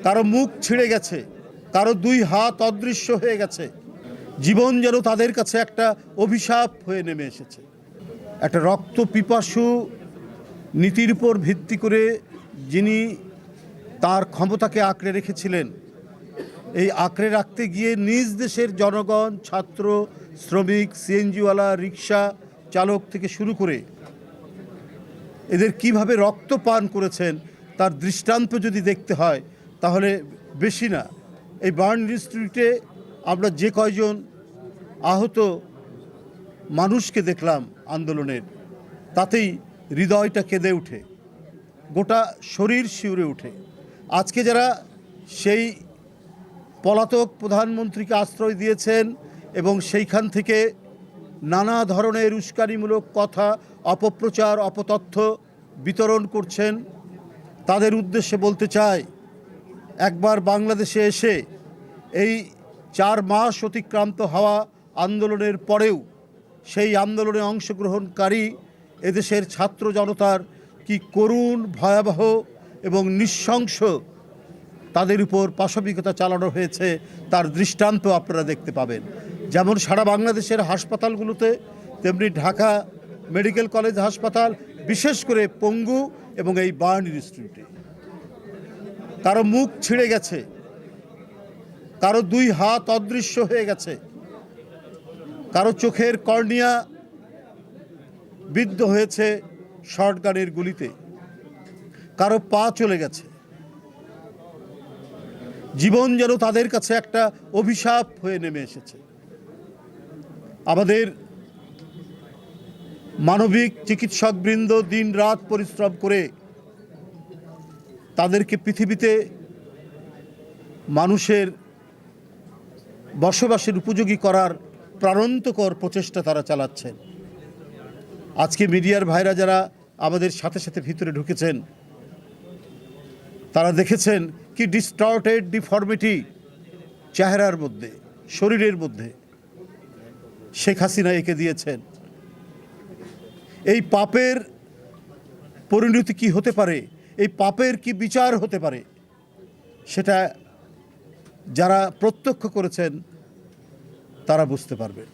কারো মুখ ছিঁড়ে গেছে, কারো দুই হাত অদৃশ্য হয়ে গেছে। জীবন যেন তাদের কাছে একটা অভিশাপ হয়ে নেমে এসেছে। একটা রক্ত পিপাসু নীতির উপর ভিত্তি করে যিনি তার ক্ষমতাকে আঁকড়ে রেখেছিলেন, এই আঁকড়ে রাখতে গিয়ে নিজ দেশের জনগণ, ছাত্র, শ্রমিক, সিএনজিওয়ালা, রিক্সা চালক থেকে শুরু করে এদের কিভাবে রক্ত পান করেছেন তার দৃষ্টান্ত যদি দেখতে হয় তাহলে বেশি না, এই বার্ন ইনস্টিটিউটে আমরা যে কয়জন আহত মানুষকে দেখলাম আন্দোলনের, তাতেই হৃদয়টা কেঁদে ওঠে, গোটা শরীর শিউরে ওঠে। আজকে যারা সেই পলাতক প্রধানমন্ত্রীকে আশ্রয় দিয়েছেন এবং সেইখান থেকে নানা ধরনের উস্কানিমূলক কথা, অপপ্রচার, অপতথ্য বিতরণ করছেন, তাদের উদ্দেশ্যে বলতে চাই, একবার বাংলাদেশে এসে এই 4 মাস অতিক্রান্ত হওয়া আন্দোলনের পরেও সেই আন্দোলনে অংশগ্রহণকারী এদেশের ছাত্র জনতার কি করুণ, ভয়াবহ এবং নৃশংস তাদের উপর পাশবিকতা চালানো হয়েছে তার দৃষ্টান্ত আপনারা দেখতে পাবেন। যেমন সারা বাংলাদেশের হাসপাতালগুলোতে, তেমনি ঢাকা মেডিকেল কলেজ হাসপাতাল, বিশেষ করে পঙ্গু এবং এই বার্ন ইনস্টিটিউটে কারো মুখ ছিঁড়ে গেছে, কারো দুই হাত অদৃশ্য হয়ে গেছে, কারো চোখের কর্নিয়া বিদ্ধ হয়েছে শর্টগানের গুলিতে, কারো পা চলে গেছে। জীবন যেন তাদের কাছে একটা অভিশাপ হয়ে নেমে এসেছে। আমাদের মানবিক চিকিৎসকবৃন্দ দিন রাত পরিশ্রম করে তাদেরকে পৃথিবীতে মানুষের বসবাসের উপযোগী করার প্রাণান্তকর প্রচেষ্টা তারা চালাচ্ছেন। আজকে মিডিয়ার ভাইরা যারা আমাদের সাথে সাথে ভিতরে ঢুকেছেন, তারা দেখেছেন কি ডিস্টর্টেড ডিফর্মিটি চেহারার মধ্যে, শরীরের মধ্যে শেখ হাসিনা এঁকে দিয়েছেন। এই পাপের পরিণতি কি হতে পারে, এই পাপের কি বিচার হতে পারে, সেটা যারা প্রত্যক্ষ করেছেন তারা বুঝতে পারবেন।